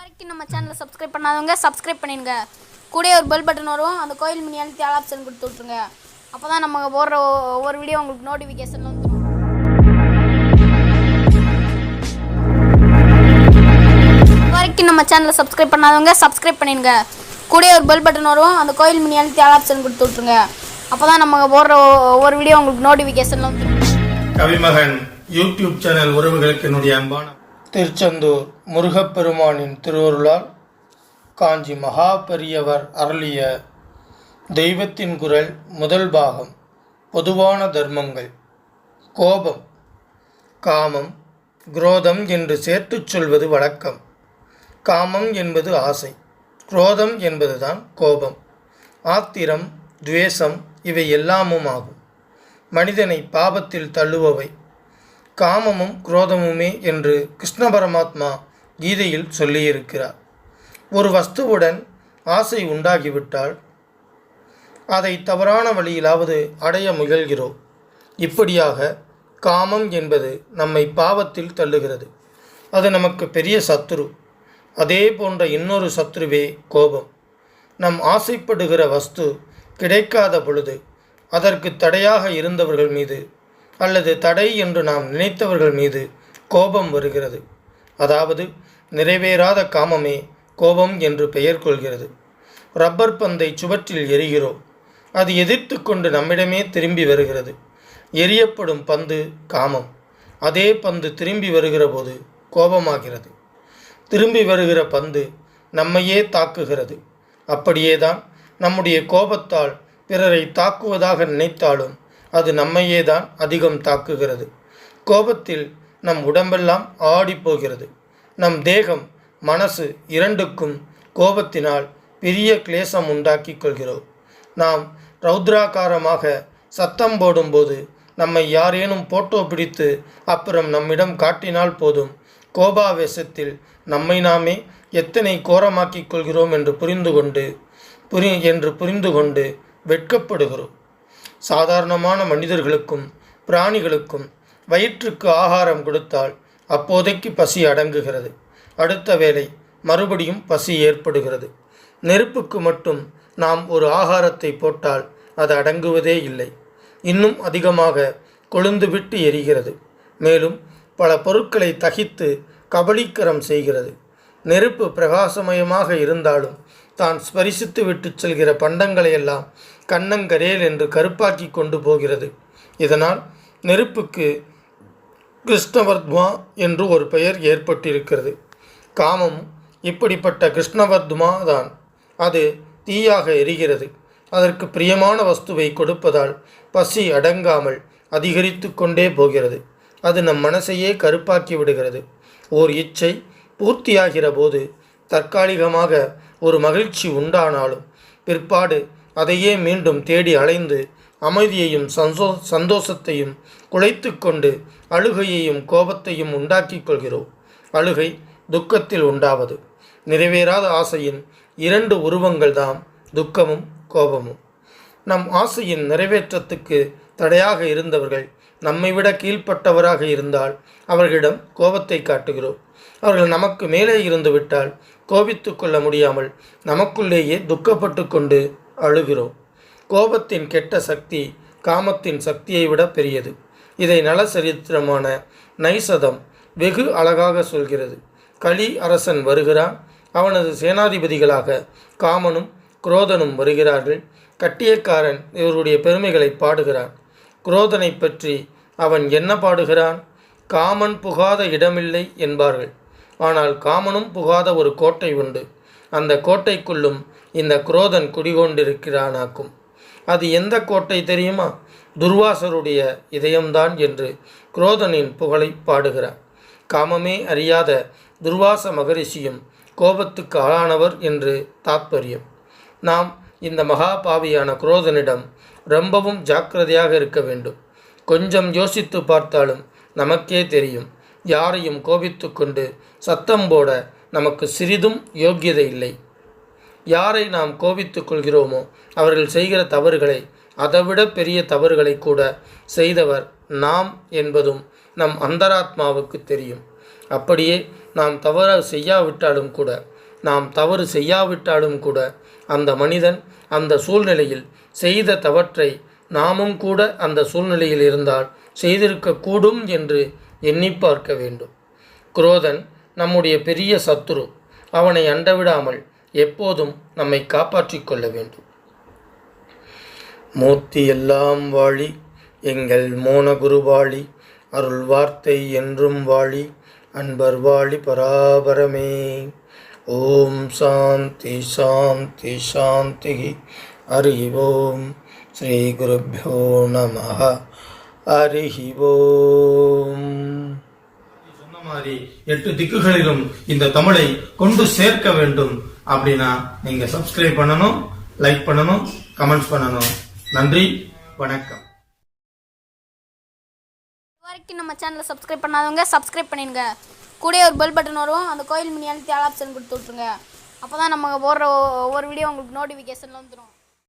வரைக்கும் நம்ம சேனலை சப்ஸ்கிரைப் பண்ணாதவங்க சப்ஸ்கிரைப் பண்ணிடுங்க. கூடவே ஒரு பெல் பட்டன் வரும், அந்த கோயில் மணி அழுத்தி ஆல் ஆப்ஷன் கொடுத்து விட்ருங்க. அப்போ தான் நம்ம போடுற ஒவ்வொரு வீடியோ உங்களுக்கு நோட்டிஃபிகேஷனில் வந்துடும். வரைக்கும் நம்ம சேனலை சப்ஸ்கிரைப் பண்ணாதவங்க சப்ஸ்கிரைப் பண்ணிடுங்க. கூடவே ஒரு பெல் பட்டன் வரும், அந்த கோயில் மணி அழுத்தி ஆல் ஆப்ஷன் கொடுத்து விட்ருங்க. அப்போ தான் நம்ம போடுற ஒவ்வொரு வீடியோ உங்களுக்கு நோட்டிஃபிகேஷனில் வந்துடும். கவிமகன் யூடியூப் சேனல் உறவுகளுக்கு என்னுடைய அன்பான திருச்செந்தூர் முருகப்பெருமானின் திருவருளால் காஞ்சி மகாபெரியவர் அருளிய தெய்வத்தின் குரல் முதல் பாகம். பொதுவான தர்மங்கள். கோபம், காமம், குரோதம் என்று சேர்த்துச் சொல்வது வழக்கம். காமம் என்பது ஆசை, குரோதம் என்பதுதான் கோபம். ஆத்திரம், துவேஷம் இவை எல்லாமும் ஆகும். மனிதனை பாபத்தில் தள்ளுபவை காமமும் குரோதமுமே என்று கிருஷ்ண பரமாத்மா கீதையில் சொல்லியிருக்கிறார். ஒரு வஸ்துவுடன் ஆசை உண்டாகிவிட்டால் அதை தவறான வழியிலாவது அடைய முயல்கிறோம். இப்படியாக காமம் என்பது நம்மை பாவத்தில் தள்ளுகிறது. அது நமக்கு பெரிய சத்துரு. அதே போன்ற இன்னொரு சத்துருவே கோபம். நம் ஆசைப்படுகிற வஸ்து கிடைக்காத பொழுது அதற்கு தடையாக இருந்தவர்கள் மீது அல்லது தடை என்று நாம் நினைத்தவர்கள் மீது கோபம் வருகிறது. அதாவது நிறைவேறாத காமமே கோபம் என்று பெயர் கொள்கிறது. ரப்பர் பந்தை சுவற்றில் எரிகிறோம். அது எதிர்த்து கொண்டு நம்மிடமே திரும்பி வருகிறது. எரியப்படும் பந்து காமம். அதே பந்து திரும்பி வருகிற போது கோபமாகிறது. திரும்பி வருகிற பந்து நம்மையே தாக்குகிறது. அப்படியேதான் நம்முடைய கோபத்தால் பிறரை தாக்குவதாக நினைத்தாலும் அது நம்மையே தான் அதிகம் தாக்குகிறது. கோபத்தில் நம் உடம்பெல்லாம் ஆடிப்போகிறது. நம் தேகம், மனசு இரண்டுக்கும் கோபத்தினால் பெரிய கிளேசம் உண்டாக்கி கொள்கிறோம். நாம் ரௌத்ராகாரமாக சத்தம் போடும்போது நம்மை யாரேனும் போட்டோ பிடித்து அப்புறம் நம்மிடம் காட்டினால் போதும், கோபாவேசத்தில் நம்மை நாமே எத்தனை கோரமாக்கிக் கொள்கிறோம் என்று புரிந்து கொண்டு வெட்கப்படுகிறோம். சாதாரணமான மனிதர்களுக்கும் பிராணிகளுக்கும் வயிற்றுக்கு ஆகாரம் கொடுத்தால் அப்போதைக்கு பசி அடங்குகிறது. அடுத்த வேளை மறுபடியும் பசி ஏற்படுகிறது. நெருப்புக்கு மட்டும் நாம் ஒரு ஆகாரத்தை போட்டால் அது அடங்குவதே இல்லை. இன்னும் அதிகமாக கொழுந்துவிட்டு எரிகிறது. மேலும் பல பொருட்களை தகித்து கபளீக்கரம் செய்கிறது. நெருப்பு பிரகாசமயமாக இருந்தாலும் தான் ஸ்பரிசித்து விட்டு செல்கிற பண்டங்களையெல்லாம் கண்ணங்கரேல் என்று கருப்பாக்கி கொண்டு போகிறது. இதனால் நெருப்புக்கு கிருஷ்ணவர்த்மா என்று ஒரு பெயர் ஏற்பட்டிருக்கிறது. காமம் இப்படிப்பட்ட கிருஷ்ணவர்த்மா தான். அது தீயாக எரிகிறது. அதற்கு பிரியமான வஸ்துவை கொடுப்பதால் பசி அடங்காமல் அதிகரித்து கொண்டே போகிறது. அது நம் மனசையே கருப்பாக்கி விடுகிறது. ஓர் இச்சை பூர்த்தியாகிற போது தற்காலிகமாக ஒரு மகிழ்ச்சி உண்டானாலும் பிற்பாடு அதையே மீண்டும் தேடி அலைந்து அமைதியையும் சந்தோஷத்தையும் குலைத்து கொண்டு அழுகையையும் கோபத்தையும் உண்டாக்கி கொள்கிறோம். அழுகை துக்கத்தில் உண்டாவது. நிறைவேறாத ஆசையின் இரண்டு உருவங்கள் தான் துக்கமும் கோபமும். நம் ஆசையின் நிறைவேற்றத்துக்கு தடையாக இருந்தவர்கள் நம்மை விட கீழ்ப்பட்டவராக இருந்தால் அவர்களிடம் கோபத்தை காட்டுகிறோம். அவர்கள் நமக்கு மேலே இருந்து விட்டால் கோபித்து கொள்ள முடியாமல் நமக்குள்ளேயே துக்கப்பட்டு கொண்டு அழுகிறோம். கோபத்தின் கெட்ட சக்தி காமத்தின் சக்தியை விட பெரியது. இதை நலசரித்திரமான நைசதம் வெகு அழகாக சொல்கிறது. கலி அரசன் வருகிறான். அவனது சேனாதிபதிகளாக காமனும் குரோதனும் வருகிறார்கள். கட்டியக்காரன் இவருடைய பெருமைகளை பாடுகிறான். குரோதனை பற்றி அவன் என்ன பாடுகிறான்? காமன் புகாத இடமில்லை என்பார்கள். ஆனால் காமனும் புகாத ஒரு கோட்டை உண்டு. அந்த கோட்டைக்குள்ளும் இந்த குரோதன் குடிகொண்டிருக்கிறானாக்கும். அது எந்த கோட்டை தெரியுமா? துர்வாசருடைய இதயம்தான் என்று குரோதனின் புகழை பாடுகிறார். காமமே அறியாத துர்வாச மகரிஷியும் கோபத்துக்கு ஆளானவர் என்று தாத்பரியம். நாம் இந்த மகாபாவியான குரோதனிடம் ரொம்பவும் ஜாக்கிரதையாக இருக்க வேண்டும். கொஞ்சம் யோசித்து பார்த்தாலும் நமக்கே தெரியும், யாரையும் கோபித்து கொண்டு சத்தம் போட நமக்கு சிறிதும் யோக்கியதை இல்லை. யாரை நாம் கோபித்து கொள்கிறோமோ அவர்கள் செய்கிற தவறுகளை, அதைவிட பெரிய தவறுகளை கூட செய்தவர் நாம் என்பதும் நம் அந்தராத்மாவுக்கு தெரியும். அப்படியே நாம் தவறு செய்யாவிட்டாலும் கூட நாம் தவறு செய்யாவிட்டாலும் கூட அந்த மனிதன் அந்த சூழ்நிலையில் செய்த தவற்றை நாமும் கூட அந்த சூழ்நிலையில் இருந்தால் செய்திருக்கக்கூடும் என்று எண்ணி பார்க்க வேண்டும். குரோதன் நம்முடைய பெரிய சத்துரு. அவனை அண்டவிடாமல் எப்போதும் நம்மை காப்பாற்றிக் கொள்ள வேண்டும். மூர்த்தி எல்லாம் வாழி எங்கள் மோனகுரு வாழி, அருள் வார்த்தை என்றும் வாழி, அன்பர் வாழி பராபரமே. ஓம் சாந்தி சாந்தி சாந்தி. ஹரி ஓம். ஸ்ரீ குருப்யோ நமஹ. ஹரி ஓம். சொன்ன மாதிரி 8 திக்குகளிலும் இந்த தமிழை கொண்டு சேர்க்க வேண்டும் அப்படின்னா நீங்க சப்ஸ்கிரைப் பண்ணணும், லைக் பண்ணணும், கமெண்ட்ஸ் பண்ணணும். நன்றி, வணக்கம். வரைக்கும் நம்ம சேனலை சப்ஸ்கிரைப் பண்ணாதவங்க சப்ஸ்கிரைப் பண்ணிடுங்க. கூடயே ஒரு பெல் பட்டன் வரும், அந்த கோயில் மினி அழுத்தி ஆல் ஆப்ஷன் கொடுத்து விட்ருங்க. அப்போ தான் நம்ம போடுற ஒவ்வொரு வீடியோ உங்களுக்கு நோட்டிஃபிகேஷனில் வந்துடும்.